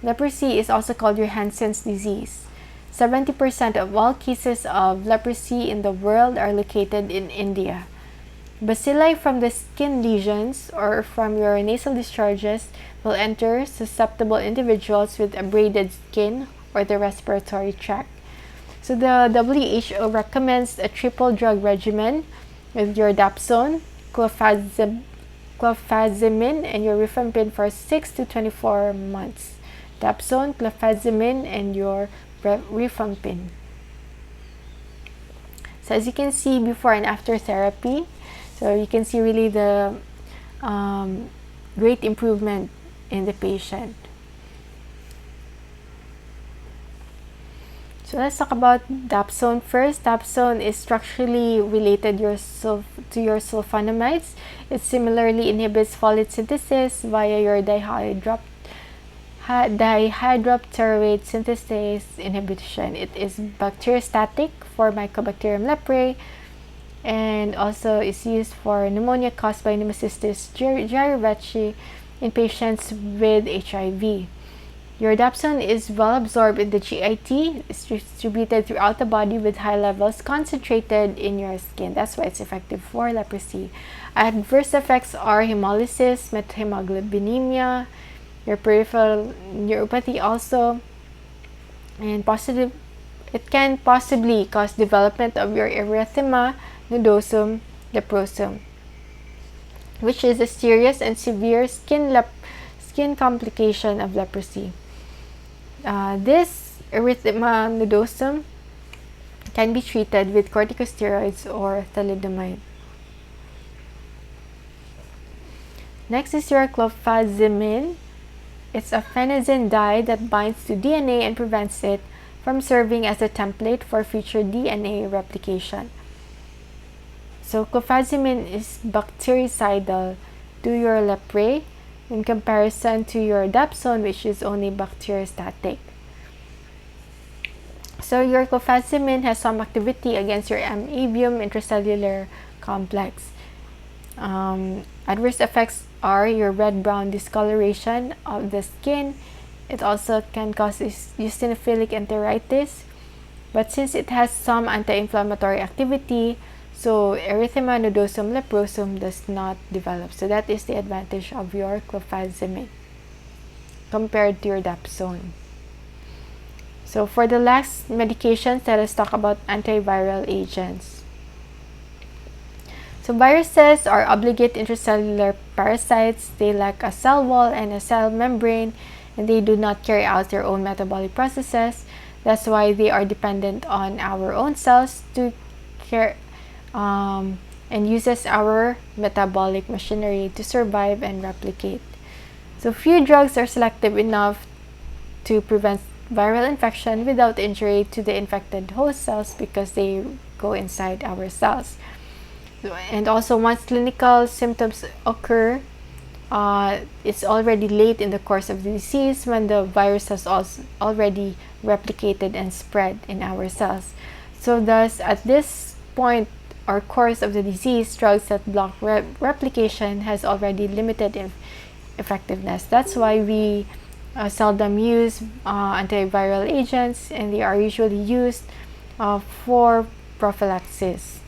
Leprosy is also called your Hansen's disease. 70% of all cases of leprosy in the world are located in India. Bacilli from the skin lesions or from your nasal discharges will enter susceptible individuals with abraded skin or the respiratory tract. So the WHO recommends a triple drug regimen with your dapsone, clofazimine, and your rifampin for 6 to 24 months. Dapsone, clofazimine, and your rifampin. So as you can see before and after therapy, so you can see really the great improvement in the patient. So let's talk about dapsone first. Dapsone is structurally related to your sulfonamides. It similarly inhibits folate synthesis via your dihydropteroate synthetase inhibition. It is bacteriostatic for Mycobacterium leprae and also is used for pneumonia caused by Pneumocystis jirovecii in patients with HIV. Your dapsone is well absorbed in the GIT. It's distributed throughout the body with high levels concentrated in your skin. That's why it's effective for leprosy. Adverse effects are hemolysis, methemoglobinemia, your peripheral neuropathy also, and it can possibly cause development of your erythema nodosum leprosum, which is a serious and severe skin complication of leprosy. This erythema nodosum can be treated with corticosteroids or thalidomide. Next is your clofazimine. It's a phenazine dye that binds to DNA and prevents it from serving as a template for future DNA replication. So clofazimine is bactericidal to your leprae in comparison to your dapsone, which is only bacteriostatic. So your clofazimine has some activity against your M. avium intracellular complex. Adverse effects are your red-brown discoloration of the skin. It also can cause eosinophilic enteritis, but since it has some anti-inflammatory activity, so erythema nodosum leprosum does not develop. So that is the advantage of your clofazimine compared to your dapsone. So for the last medications, let us talk about antiviral agents. So viruses are obligate intracellular parasites. They lack a cell wall and a cell membrane, and they do not carry out their own metabolic processes. That's why they are dependent on our own cells to and uses our metabolic machinery to survive and replicate. So few drugs are selective enough to prevent viral infection without injury to the infected host cells because they go inside our cells. And also once clinical symptoms occur, it's already late in the course of the disease when the virus has also already replicated and spread in our cells. So thus at this point or course of the disease, drugs that block replication has already limited effectiveness. That's why we seldom use antiviral agents, and they are usually used for prophylaxis.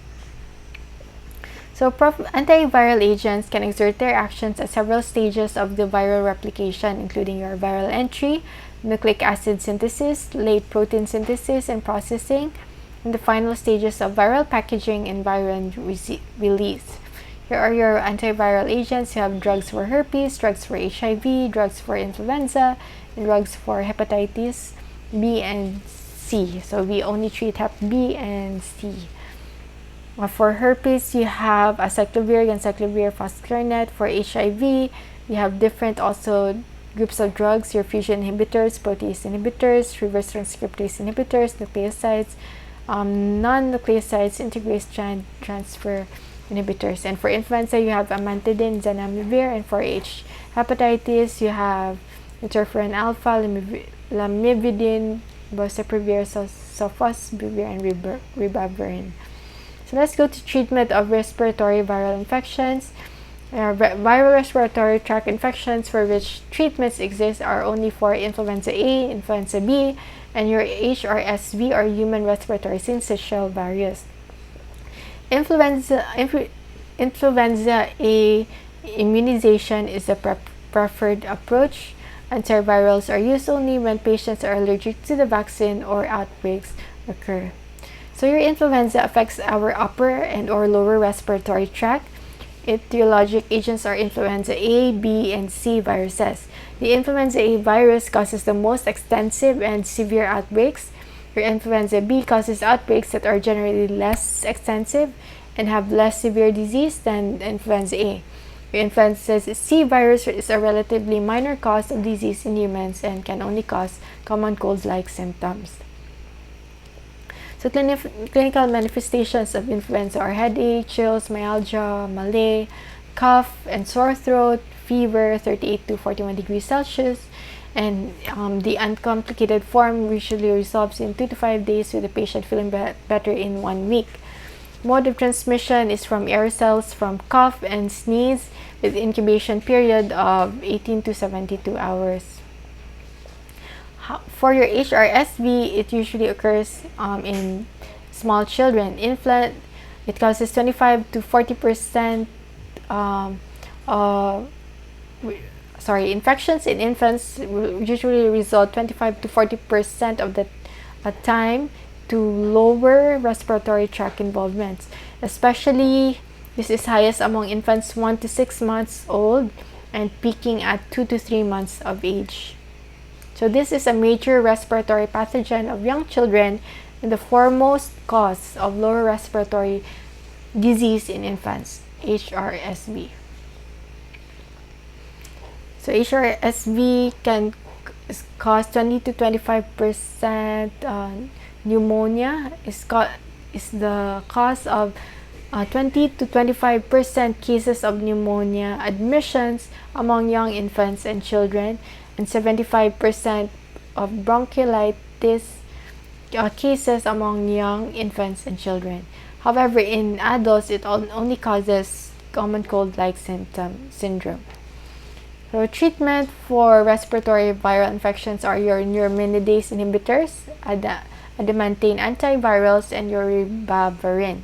So antiviral agents can exert their actions at several stages of the viral replication, including your viral entry, nucleic acid synthesis, late protein synthesis and processing, and the final stages of viral packaging and viral release. Here are your antiviral agents. You have drugs for herpes, drugs for HIV, drugs for influenza, and drugs for hepatitis B and C. So we only treat Hep B and C. For herpes, you have acyclovir and acyclovir foscarnet. For HIV, you have different also groups of drugs, your fusion inhibitors, protease inhibitors, reverse transcriptase inhibitors, nucleosides, non-nucleosides, integrase transfer inhibitors. And for influenza, you have amantadine, zanamivir, and for hepatitis, you have interferon alpha, lamivudine, boceprevir, sofosbuvir, and ribavirin. So let's go to treatment of respiratory viral infections. Viral respiratory tract infections for which treatments exist are only for influenza A, influenza B, and your HRSV or human respiratory syncytial virus. Influenza A immunization is the preferred approach. Antivirals are used only when patients are allergic to the vaccine or outbreaks occur. So your influenza affects our upper and or lower respiratory tract. Etiologic agents are influenza A, B, and C viruses. The influenza A virus causes the most extensive and severe outbreaks. Your influenza B causes outbreaks that are generally less extensive and have less severe disease than influenza A. Your influenza C virus is a relatively minor cause of disease in humans and can only cause common cold-like symptoms. So clinical manifestations of influenza are headache, chills, myalgia, malaise, cough, and sore throat, fever, 38 to 41 degrees Celsius, and the uncomplicated form usually resolves in 2 to 5 days with the patient feeling better in 1 week. Mode of transmission is from aerosols from cough and sneeze with incubation period of 18 to 72 hours. For your HRSV, it usually occurs in small children. It causes 25 to 40% infections in infants usually result 25 to 40% of the time to lower respiratory tract involvements. Especially, this is highest among infants 1 to 6 months old and peaking at 2 to 3 months of age. So this is a major respiratory pathogen of young children and the foremost cause of lower respiratory disease in infants, HRSV. So HRSV can cause 20 to 25% pneumonia is the cause of 20 to 25% cases of pneumonia admissions among young infants and children, and 75% of bronchiolitis cases among young infants and children. However, in adults, it only causes common cold-like syndrome. So treatment for respiratory viral infections are your neuraminidase inhibitors, adamantane antivirals, and your ribavirin.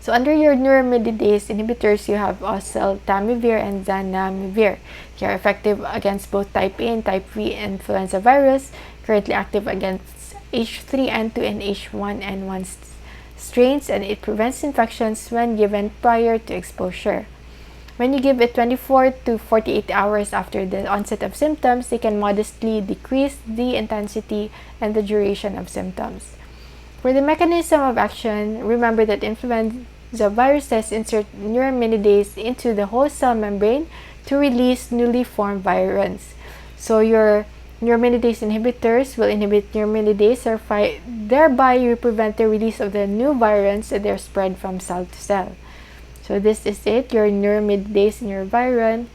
So under your neuraminidase inhibitors, you have oseltamivir and zanamivir. They are effective against both type A and type B influenza virus, currently active against H3N2 and H1N1 strains, and it prevents infections when given prior to exposure. When you give it 24 to 48 hours after the onset of symptoms, they can modestly decrease the intensity and the duration of symptoms. For the mechanism of action, remember that influenza viruses insert neuraminidase into the host cell membrane to release newly formed virins. So your neuraminidase inhibitors will inhibit neuraminidase, thereby you prevent the release of the new virins that are spread from cell to cell. So this is it, your neuraminidase and your virin.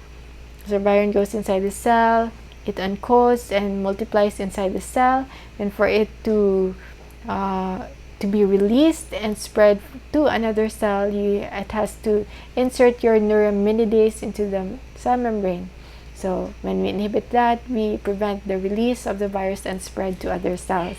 So virin goes inside the cell, it uncoats and multiplies inside the cell, and for it to be released and spread to another cell, it has to insert your neuraminidase into the cell membrane. So when we inhibit that, we prevent the release of the virus and spread to other cells.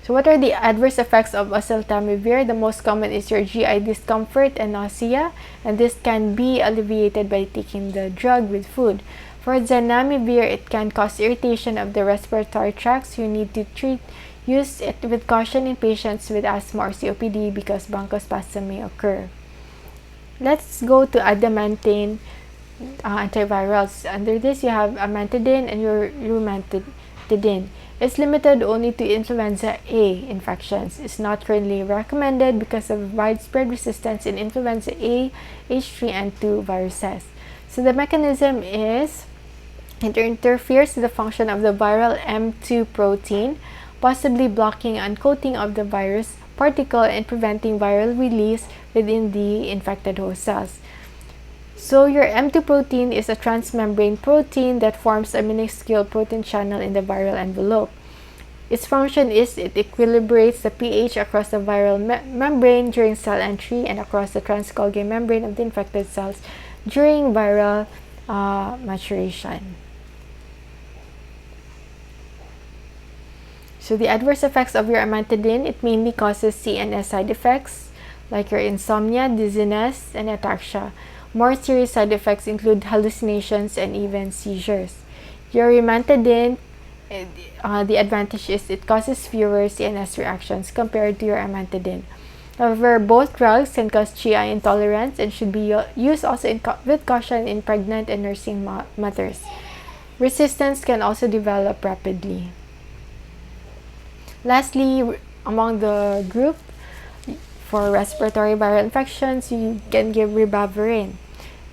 So what are the adverse effects of oseltamivir? The most common is your GI discomfort and nausea, and this can be alleviated by taking the drug with food. For zanamivir, it can cause irritation of the respiratory tract, so you need to use it with caution in patients with asthma or COPD because bronchospasm may occur. Let's go to adamantane antivirals. Under this, you have amantadine and rumantadine. It's limited only to influenza A infections. It's not currently recommended because of widespread resistance in influenza A, H3N2 viruses. So the mechanism is it interferes with the function of the viral M2 protein, possibly blocking uncoating of the virus particle and preventing viral release within the infected host cells. So your M2 protein is a transmembrane protein that forms a minuscule protein channel in the viral envelope. Its function is it equilibrates the pH across the viral membrane during cell entry and across the transgolgi membrane of the infected cells during viral maturation. So the adverse effects of your amantadine, it mainly causes CNS side effects like your insomnia, dizziness, and ataxia. More serious side effects include hallucinations and even seizures. Your amantadine, the advantage is it causes fewer CNS reactions compared to your amantadine. However, both drugs can cause GI intolerance and should be used also with caution in pregnant and nursing mothers. Resistance can also develop rapidly. Lastly, among the group for respiratory viral infections, you can give ribavirin.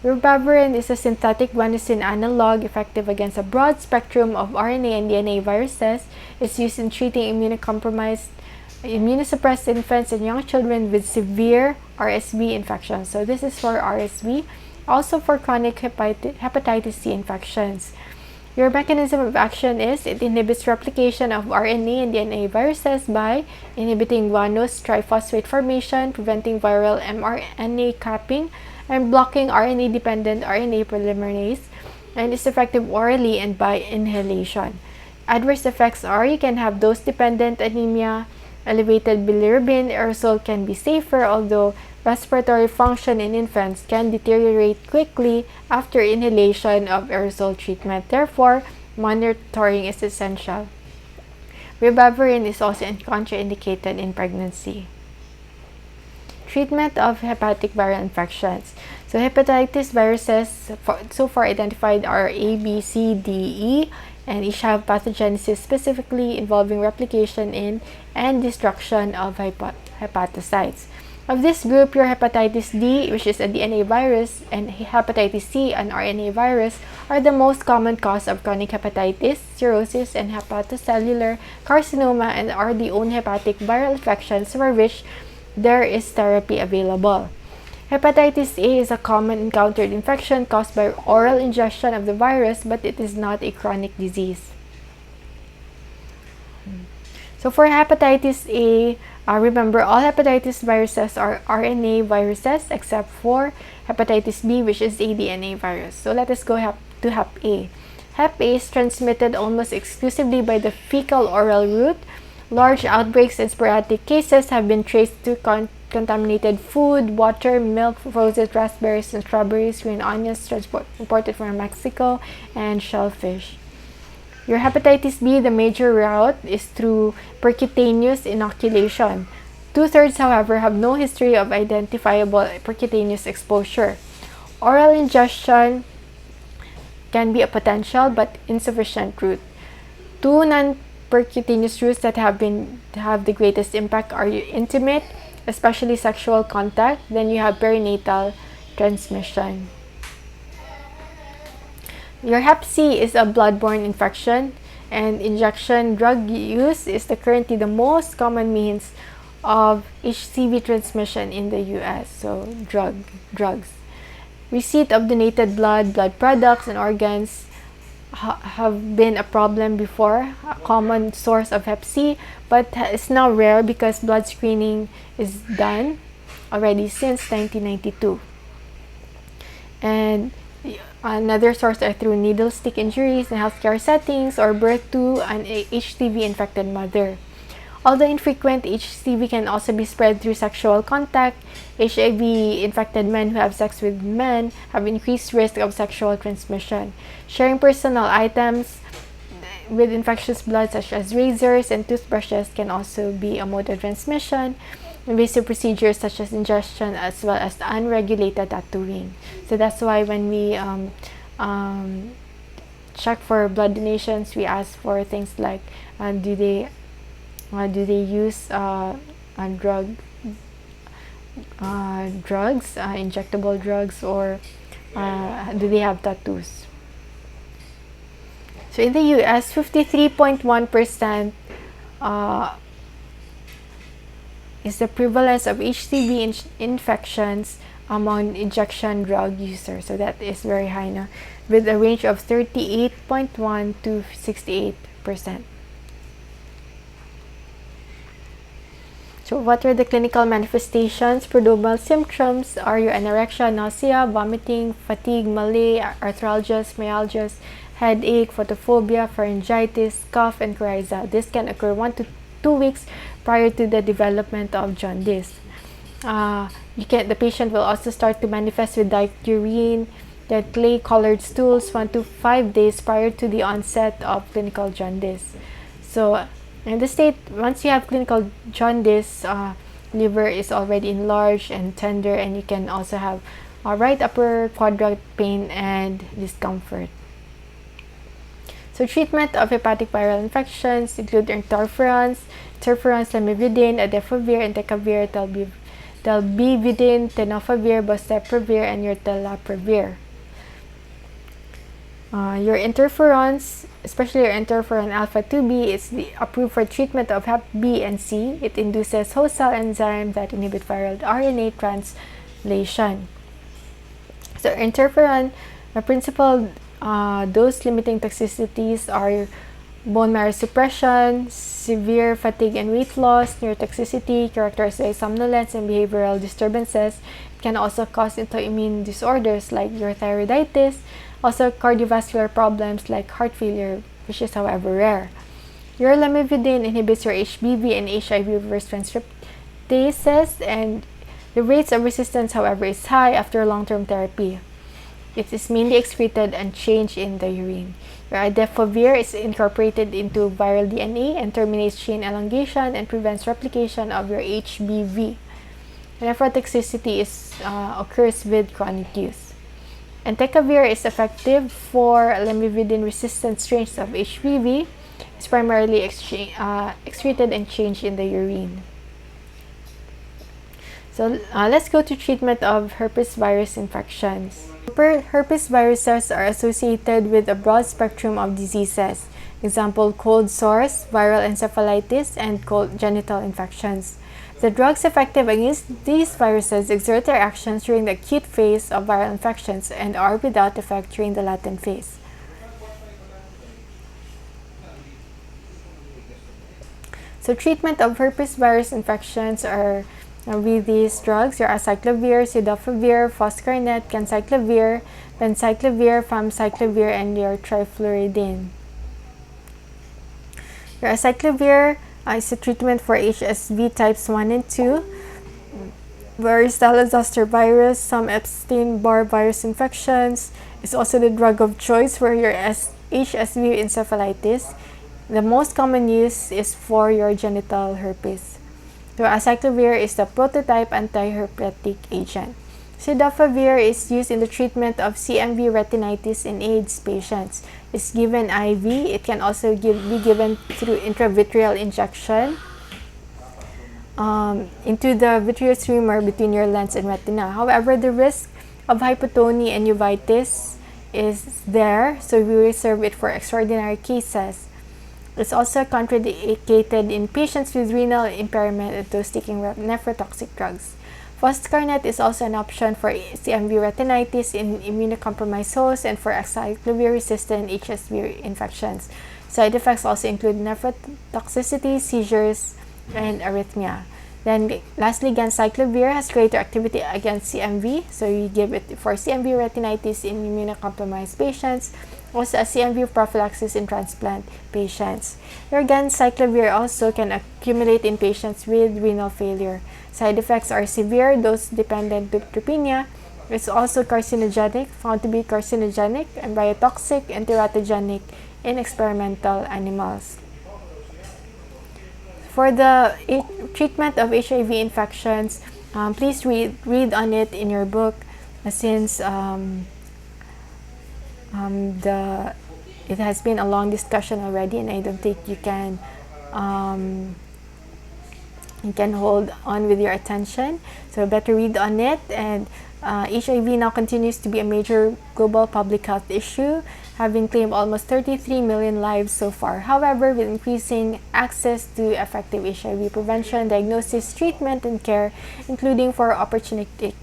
Ribavirin is a synthetic guanosine analog effective against a broad spectrum of RNA and DNA viruses. It's used in treating immunocompromised, immunosuppressed infants and young children with severe RSV infections. So this is for RSV, also for chronic hepatitis C infections. Your mechanism of action is it inhibits replication of RNA and DNA viruses by inhibiting guanose triphosphate formation, preventing viral mRNA capping, and blocking RNA-dependent RNA polymerase, and is effective orally and by inhalation. Adverse effects are you can have dose-dependent anemia, elevated bilirubin, aerosol can be safer, although respiratory function in infants can deteriorate quickly after inhalation of aerosol treatment. Therefore, monitoring is essential. Ribavirin is also contraindicated in pregnancy. Treatment of hepatic viral infections. So hepatitis viruses so far identified are A, B, C, D, E, and each have pathogenesis specifically involving replication in and destruction of hepatocytes. Of this group, your hepatitis D, which is a DNA virus, and hepatitis C, an RNA virus, are the most common cause of chronic hepatitis, cirrhosis, and hepatocellular carcinoma, and are the only hepatic viral infections for which there is therapy available. Hepatitis A is a common encountered infection caused by oral ingestion of the virus, but it is not a chronic disease. So for hepatitis A, remember all hepatitis viruses are RNA viruses except for hepatitis B, which is a DNA virus. So let us go to Hep A. Hep A is transmitted almost exclusively by the fecal-oral route. Large outbreaks and sporadic cases have been traced to contaminated food, water, milk, frozen raspberries and strawberries, green onions imported from Mexico, and shellfish. Your hepatitis B, the major route is through percutaneous inoculation. 2/3, however, have no history of identifiable percutaneous exposure. Oral ingestion can be a potential but insufficient route. Two non-percutaneous routes that have the greatest impact are intimate, especially sexual contact. Then you have perinatal transmission. Your Hep C is a bloodborne infection, and injection drug use is currently the most common means of HCV transmission in the US. So drugs. Receipt of donated blood products, and organs have been a problem before, a common source of Hep C, but it's now rare because blood screening is done already since 1992. And another source are through needle stick injuries in healthcare settings or birth to an HCV infected mother. Although infrequent, HCV can also be spread through sexual contact. HIV-infected men who have sex with men have increased risk of sexual transmission. Sharing personal items with infectious blood such as razors and toothbrushes can also be a mode of transmission. Invasive procedures such as ingestion as well as unregulated tattooing. So that's why when we check for blood donations, we ask for things like do they use injectable drugs, or do they have tattoos? So in the US, 53.1% is the prevalence of HCV infections among injection drug users. So that is very high now, with a range of 38.1 to 68%. So what are the clinical manifestations? Predominant symptoms are your anorexia, nausea, vomiting, fatigue, malaise, arthralgias, myalgias, headache, photophobia, pharyngitis, cough, and coryza. This can occur 1 to 2 weeks prior to the development of jaundice. The patient will also start to manifest with dark urine, the clay-colored stools 1 to 5 days prior to the onset of clinical jaundice. So in the state, once you have clinical jaundice, liver is already enlarged and tender, and you can also have right upper quadrant pain and discomfort. So treatment of hepatic viral infections include interferons, lamivudine, adefovir, entecavir, talbivudine, tenofovir, boceprevir, and urtelaprovir. Your interferons, especially your interferon alpha 2b, is approved for treatment of Hep B and C. It induces host cell enzymes that inhibit viral RNA translation. So interferon, the principal dose-limiting toxicities are bone marrow suppression, severe fatigue and weight loss, neurotoxicity characterized by somnolence and behavioral disturbances. It can also cause autoimmune disorders like urothyroiditis, also cardiovascular problems like heart failure, which is however rare. Your lamivudine inhibits your HBV and HIV reverse transcriptases, and the rates of resistance, however, is high after long-term therapy. It is mainly excreted and changed in the urine. Your adefovir is incorporated into viral DNA and terminates chain elongation and prevents replication of your HBV. Nephrotoxicity occurs with chronic use. Entecavir is effective for lamivudine-resistant strains of HBV. It's primarily excreted and changed in the urine. So let's go to treatment of herpes virus infections. Herpes viruses are associated with a broad spectrum of diseases. Example, cold sores, viral encephalitis, and cold genital infections. The drugs effective against these viruses exert their actions during the acute phase of viral infections and are without effect during the latent phase. So treatment of herpes virus infections are with these drugs: your acyclovir, cidofovir, foscarnet, ganciclovir, penciclovir, famciclovir, and your trifluridine. Your acyclovir is a treatment for HSV types 1 and 2, varicella zoster virus, some Epstein-Barr virus infections. It's also the drug of choice for your HSV encephalitis. The most common use is for your genital herpes. So acyclovir is the prototype antiherpetic agent. Cidofovir is used in the treatment of CMV retinitis in AIDS patients. It's given IV. It can also be given through intravitreal injection into the vitreous humor between your lens and retina. However, the risk of hypotony and uveitis is there, so we reserve it for extraordinary cases. It's also contraindicated in patients with renal impairment and those taking nephrotoxic drugs. Foscarnet is also an option for CMV retinitis in immunocompromised hosts and for acyclovir-resistant HSV infections. Side effects also include nephrotoxicity, seizures, and arrhythmia. Then lastly, ganciclovir has greater activity against CMV, so you give it for CMV retinitis in immunocompromised patients. also a CMV prophylaxis in transplant patients. Here again, cyclovir also can accumulate in patients with renal failure. Side effects are severe dose-dependent neutropenia. It's also carcinogenic, found to be carcinogenic, and biotoxic and teratogenic in experimental animals. For the treatment of HIV infections, please read on it in your book, since it has been a long discussion already, and I don't think you can hold on with your attention. So better read on it. And HIV now continues to be a major global public health issue, having claimed almost 33 million lives so far. However, with increasing access to effective HIV prevention, diagnosis, treatment, and care, including for opportunistic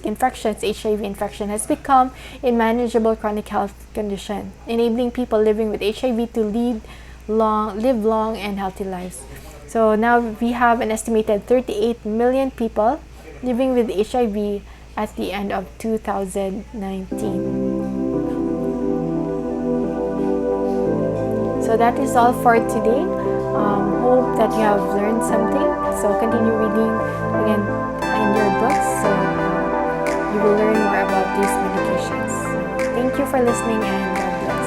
infections, HIV infection has become a manageable chronic health condition, enabling people living with HIV to live long and healthy lives. So now we have an estimated 38 million people living with HIV at the end of 2019. So that is all for today. Hope that you have learned something. So continue reading again in your books, so you will learn more about these medications. Thank you for listening, and God bless.